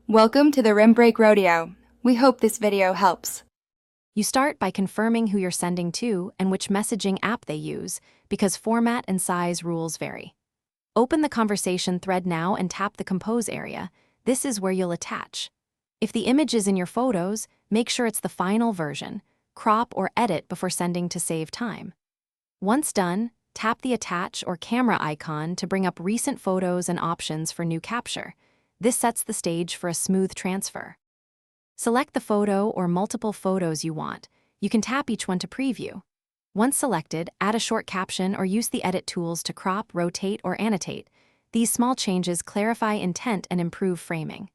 Welcome to the Rim Break Rodeo. We hope this video helps. You start by confirming who you're sending to and which messaging app they use, because format and size rules vary. Open the conversation thread now and tap the Compose area. This is where you'll attach. If the image is in your photos, make sure it's the final version. Crop or edit before sending to save time. Once done, tap the attach or camera icon to bring up recent photos and options for new capture. This sets the stage for a smooth transfer. Select the photo or multiple photos you want. You can tap each one to preview. Once selected, add a short caption or use the edit tools to crop, rotate, or annotate. These small changes clarify intent and improve framing.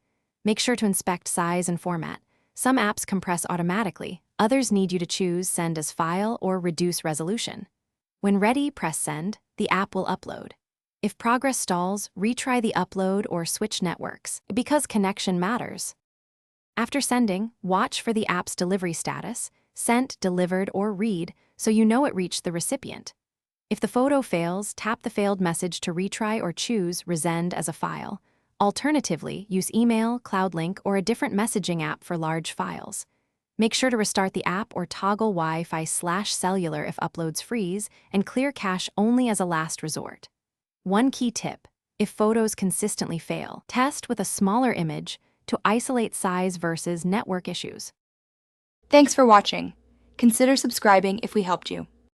Make sure to inspect size and format. Some apps compress automatically, others need you to choose send as file or reduce resolution. When ready, press send. The app will upload. If progress stalls, retry the upload or switch networks, because connection matters. After sending, watch for the app's delivery status, sent, delivered, or read, so you know it reached the recipient. If the photo fails, tap the failed message to retry or choose resend as a file. Alternatively, use email, CloudLink, or a different messaging app for large files. Make sure to restart the app or toggle Wi-Fi/cellular if uploads freeze, and clear cache only as a last resort. One key tip: if photos consistently fail, test with a smaller image to isolate size versus network issues. Thanks for watching. Consider subscribing if we helped you.